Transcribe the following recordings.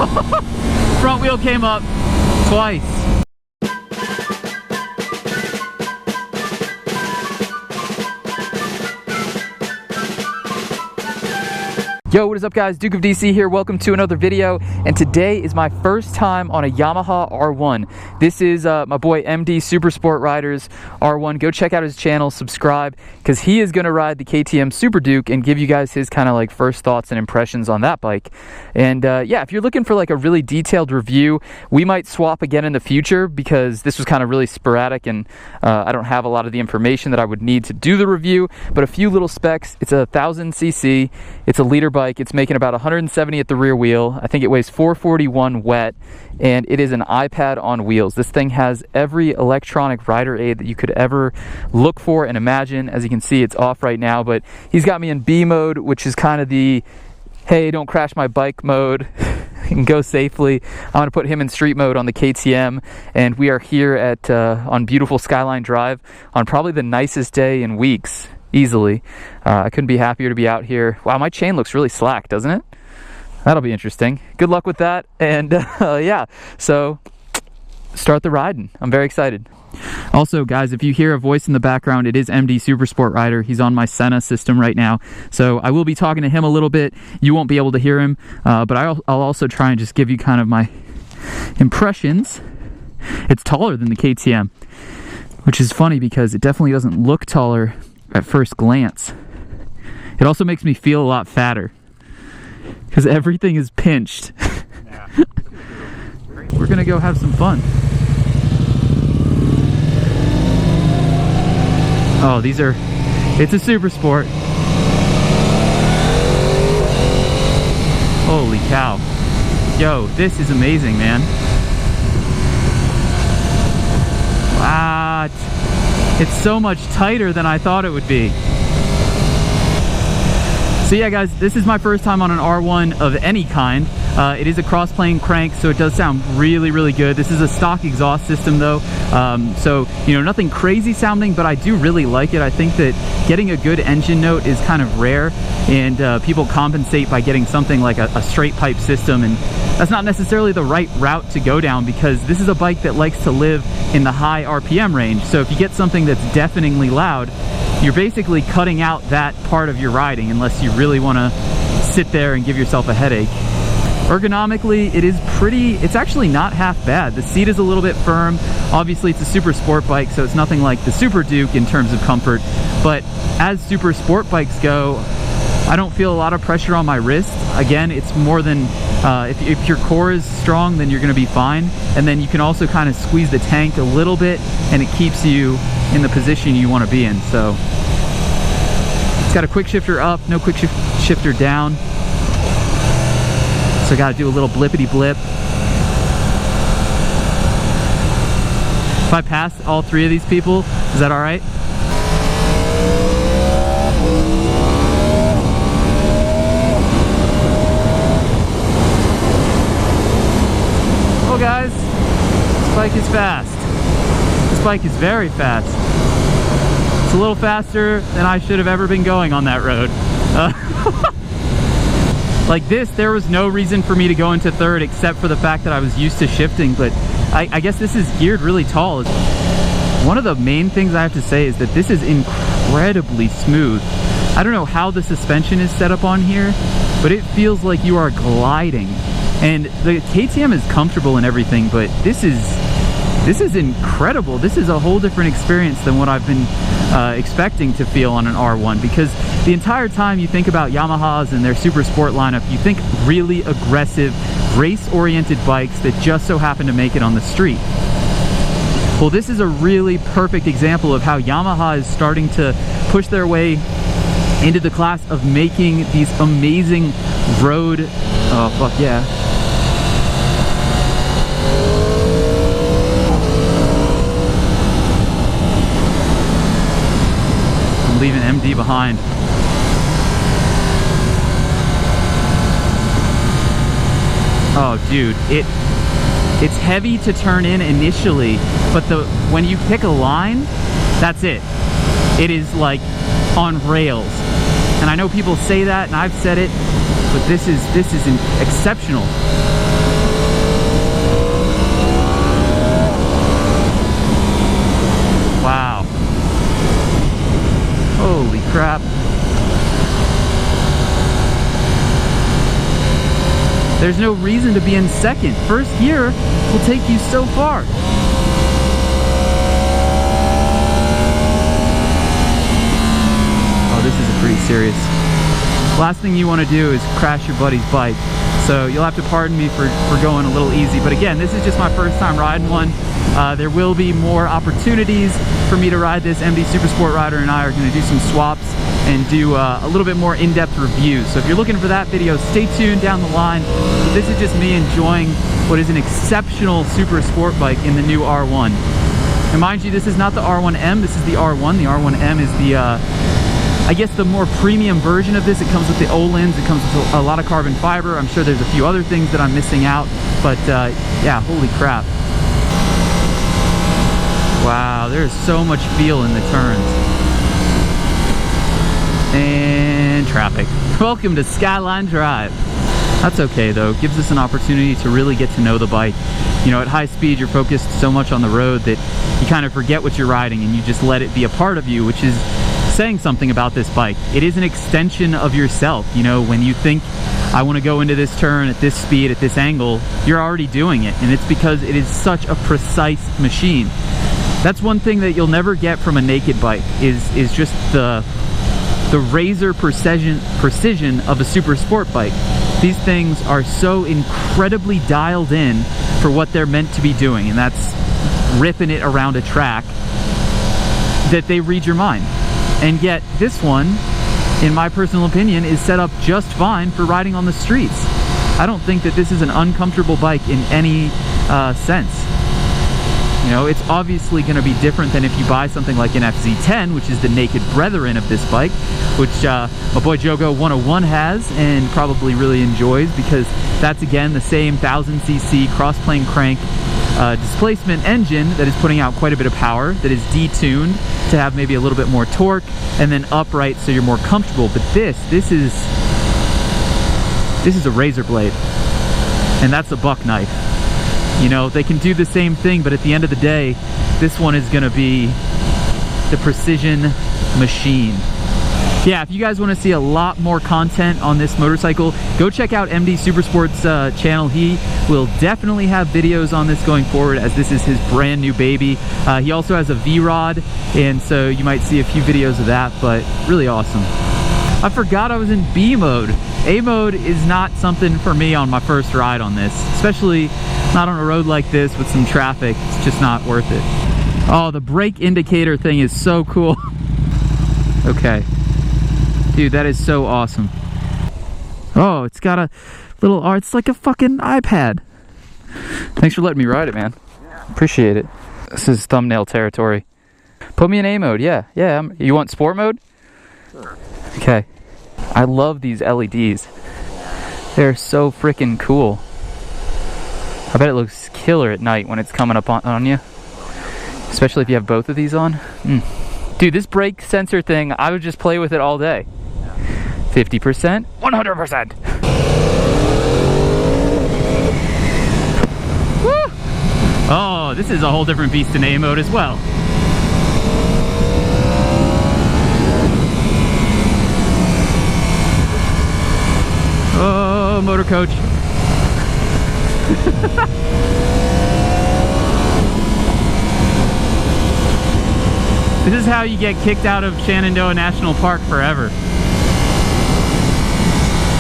Front wheel came up twice. Yo, what is up guys? DukeOfDC here. Welcome to another video, and today is my first time on a Yamaha R1. This is my boy MDSuperSportRider R1. Go check out his channel, subscribe, because he is going to ride the KTM Super Duke and give you guys his kind of like first thoughts and impressions on that bike. And yeah, if you're looking for like a really detailed review, we might swap again in the future because this was kind of really sporadic and I don't have a lot of the information that I would need to do the review, but a few little specs. It's a 1000cc, it's a liter bike. It's making about 170 at the rear wheel. I think it weighs 441 wet, and it is an iPad on wheels. This thing has every electronic rider aid that you could ever look for and imagine. As you can see, it's off right now, but he's got me in B mode, which is kind of the, hey, don't crash my bike mode. You can go safely. I'm going to put him in street mode on the KTM, and we are here at on beautiful Skyline Drive on probably the nicest day in weeks. Easily. I couldn't be happier to be out here. Wow, my chain looks really slack, doesn't it? That'll be interesting. Good luck with that. And yeah, so start the riding. I'm very excited. Also, guys, if you hear a voice in the background, it is MDSuperSportRider. He's on my Senna system right now. So I will be talking to him a little bit. You won't be able to hear him, but I'll also try and just give you kind of my impressions. It's taller than the KTM, which is funny because it definitely doesn't look taller at first glance. It also makes me feel a lot fatter because everything is pinched. Yeah. We're gonna go have some fun. Oh, these are, it's a Super Sport. Holy cow. Yo, this is amazing, man. What? It's so much tighter than I thought it would be. So yeah guys, this is my first time on an R1 of any kind. It is a cross-plane crank, so it does sound really, really good. This is a stock exhaust system though, so you know, nothing crazy sounding, but I do really like it. I think that getting a good engine note is kind of rare, and people compensate by getting something like a straight pipe system, and that's not necessarily the right route to go down because this is a bike that likes to live in the high RPM range. So if you get something that's deafeningly loud, you're basically cutting out that part of your riding unless you really want to sit there and give yourself a headache. Ergonomically, it is pretty, it's actually not half bad. The seat is a little bit firm. Obviously, it's a super sport bike, so it's nothing like the Super Duke in terms of comfort. But as super sport bikes go, I don't feel a lot of pressure on my wrist. Again, it's more than, if your core is strong, then you're gonna be fine. And then you can also kind of squeeze the tank a little bit, and it keeps you in the position you wanna be in. So, it's got a quick shifter up, no quick shifter down. So I gotta do a little blippity blip. If I pass all three of these people, is that all right? Oh guys, this bike is fast. This bike is very fast. It's a little faster than I should have ever been going on that road. Like this, there was no reason for me to go into third except for the fact that I was used to shifting, but I guess this is geared really tall. One of the main things I have to say is that this is incredibly smooth. I don't know how the suspension is set up on here, but it feels like you are gliding. And the KTM is comfortable and everything, but this is incredible. This is a whole different experience than what I've been expecting to feel on an R1, because the entire time you think about Yamahas and their super sport lineup, you think really aggressive, race-oriented bikes that just so happen to make it on the street. Well, this is a really perfect example of how Yamaha is starting to push their way into the class of making these amazing road, oh fuck yeah. Leaving MD behind. Oh dude, it's heavy to turn in initially, but when you pick a line, that's it. It is like on rails. And I know people say that, and I've said it, but this is exceptional. there's no reason to be in second. First gear will take you so far. Oh, this is pretty serious. Last thing you want to do is crash your buddy's bike. So you'll have to pardon me for going a little easy. But again, this is just my first time riding one. There will be more opportunities for me to ride this. MDSuperSportRider and I are going to do some swaps and do a little bit more in-depth reviews. So if you're looking for that video, stay tuned down the line. But this is just me enjoying what is an exceptional super sport bike in the new R1. And mind you, this is not the R1M, this is the R1. The R1M is the I guess the more premium version of this. It comes with the O-lens, it comes with a lot of carbon fiber. I'm sure there's a few other things that I'm missing out, but yeah, holy crap. Wow, there's so much feel in the turns. And traffic. Welcome to Skyline Drive. That's okay though, it gives us an opportunity to really get to know the bike. You know, at high speed you're focused so much on the road that you kind of forget what you're riding and you just let it be a part of you, which is saying something about this bike. It is an extension of yourself. You know, when you think, I want to go into this turn at this speed, at this angle, you're already doing it, and it's because it is such a precise machine. That's one thing that you'll never get from a naked bike, is just the razor precision of a super sport bike. These things are so incredibly dialed in for what they're meant to be doing, and that's ripping it around a track, that they read your mind. And yet this one, in my personal opinion, is set up just fine for riding on the streets. I don't think that this is an uncomfortable bike in any sense. You know, it's obviously going to be different than if you buy something like an FZ10, which is the naked brethren of this bike, which my boy Jogo 101 has and probably really enjoys, because that's again the same 1000cc cross-plane crank displacement engine that is putting out quite a bit of power, that is detuned to have maybe a little bit more torque, and then upright so you're more comfortable. But this is a razor blade, and that's a buck knife. You know, they can do the same thing, but at the end of the day, this one is going to be the precision machine. Yeah, if you guys want to see a lot more content on this motorcycle, go check out MDSuperSport's channel. He will definitely have videos on this going forward, as this is his brand new baby. He also has a V-Rod, and so you might see a few videos of that, but really awesome. I forgot I was in B mode. A mode is not something for me on my first ride on this, especially not on a road like this with some traffic. It's just not worth it. Oh, the brake indicator thing is so cool. Okay. Dude, that is so awesome. Oh, it's got a little, oh, it's like a fucking iPad. Thanks for letting me ride it, man. Appreciate it. This is thumbnail territory. Put me in A mode, yeah. Yeah, you want sport mode? Sure. Okay. I love these LEDs. They're so freaking cool. I bet it looks killer at night when it's coming up on you. Especially if you have both of these on. Dude, this brake sensor thing, I would just play with it all day. 50%, 100%. Woo! Oh, this is a whole different beast in A mode as well. Oh, motor coach. This is how you get kicked out of Shenandoah National Park forever.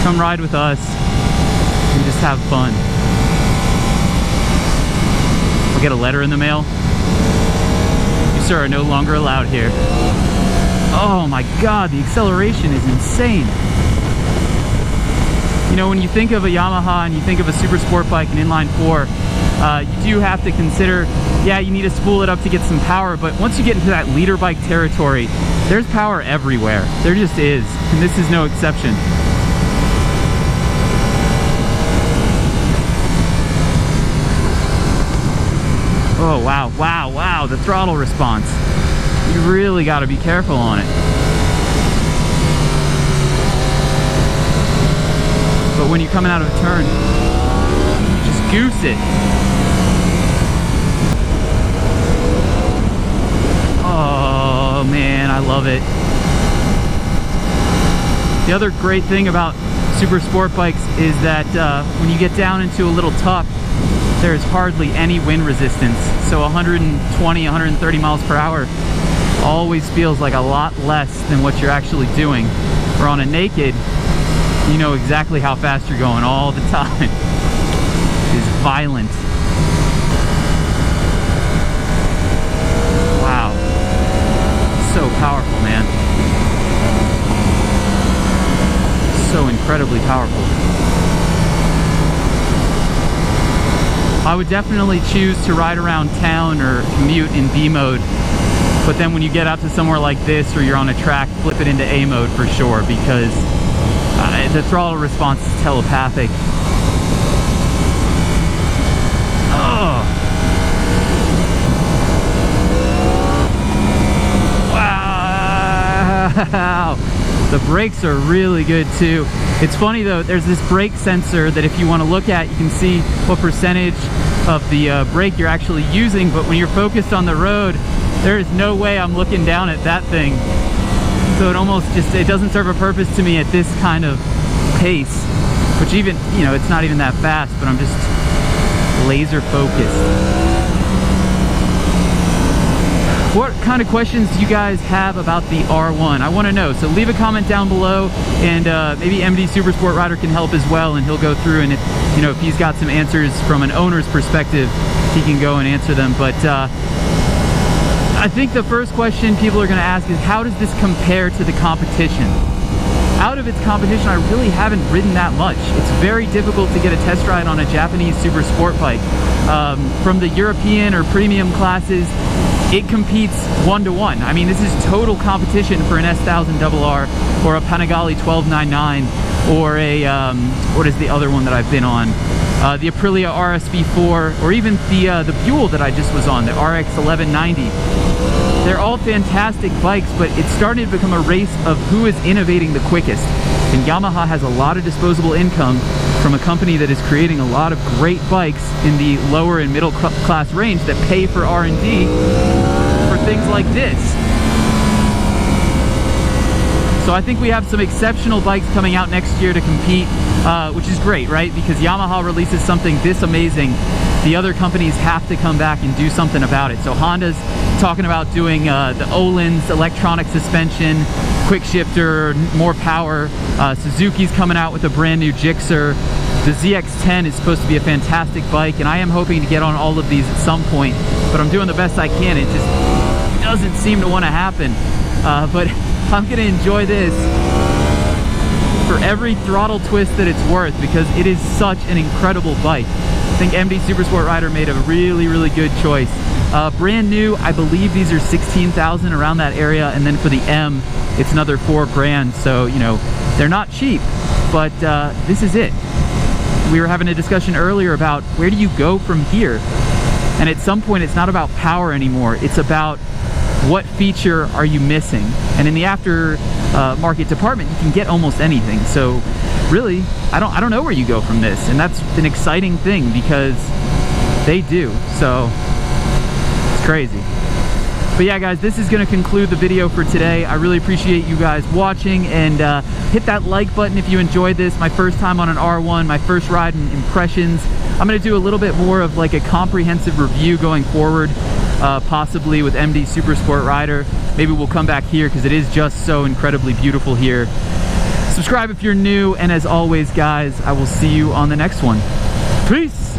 Come ride with us and just have fun. We'll get a letter in the mail. You, sir, are no longer allowed here. Oh my God, the acceleration is insane. You know, when you think of a Yamaha and you think of a super sport bike, an inline 4, you do have to consider, yeah, you need to spool it up to get some power, but once you get into that leader bike territory, there's power everywhere. There just is, and this is no exception. Oh, wow, wow, wow, the throttle response. You really got to be careful on it. But when you're coming out of a turn, you just goose it. Oh man, I love it. The other great thing about super sport bikes is that when you get down into a little tuck, there's hardly any wind resistance. So 120, 130 miles per hour always feels like a lot less than what you're actually doing. Where on a naked, you know exactly how fast you're going all the time. It's violent. Wow. So powerful, man. So incredibly powerful. I would definitely choose to ride around town or commute in B mode, but then when you get out to somewhere like this or you're on a track, flip it into A mode for sure, because the throttle response is telepathic. Oh. Wow. The brakes are really good too. It's funny though, there's this brake sensor that if you want to look at, you can see what percentage of the brake you're actually using, but when you're focused on the road, there is no way I'm looking down at that thing. So it almost just, it doesn't serve a purpose to me at this kind of pace, which even, you know, it's not even that fast, but I'm just laser focused. What kind of questions do you guys have about the R1? I want to know, so leave a comment down below, and maybe MDSuperSportRider can help as well, and he'll go through, and if, you know, if he's got some answers from an owner's perspective, he can go and answer them. But I think the first question people are going to ask is, how does this compare to the competition? Out of its competition, I really haven't ridden that much. It's very difficult to get a test ride on a Japanese super sport bike. From the European or premium classes, it competes 1-to-1. I mean, this is total competition for an S1000RR or a Panigale 1299 or a, what is the other one that I've been on? The Aprilia RSV4, or even the Buell that I just was on, the RX 1190. They're all fantastic bikes, but it's starting to become a race of who is innovating the quickest. And Yamaha has a lot of disposable income from a company that is creating a lot of great bikes in the lower and middle class range that pay for R&D for things like this. So I think we have some exceptional bikes coming out next year to compete, which is great, right? Because Yamaha releases something this amazing, the other companies have to come back and do something about it. So Honda's talking about doing the Öhlins electronic suspension, quick shifter, more power. Suzuki's coming out with a brand new Gixxer. The ZX-10 is supposed to be a fantastic bike, and I am hoping to get on all of these at some point, but I'm doing the best I can. It just doesn't seem to want to happen. But I'm going to enjoy this for every throttle twist that it's worth, because it is such an incredible bike. I think MDSuperSportRider made a really, really good choice. Brand new, I believe these are 16,000, around that area, and then for the M, it's another $4,000. So, you know, they're not cheap, but this is it. We were having a discussion earlier about where do you go from here? And at some point, it's not about power anymore. It's about what feature are you missing? And in the aftermarket department, you can get almost anything. So really, I don't know where you go from this. And that's an exciting thing, because they do. So it's crazy. But yeah, guys, this is going to conclude the video for today. I really appreciate you guys watching, and hit that like button if you enjoyed this. My first time on an R1, my first ride and impressions. I'm going to do a little bit more of like a comprehensive review going forward, possibly with MDSuperSportRider. Maybe we'll come back here because it is just so incredibly beautiful here. Subscribe if you're new, and as always, guys, I will see you on the next one. Peace!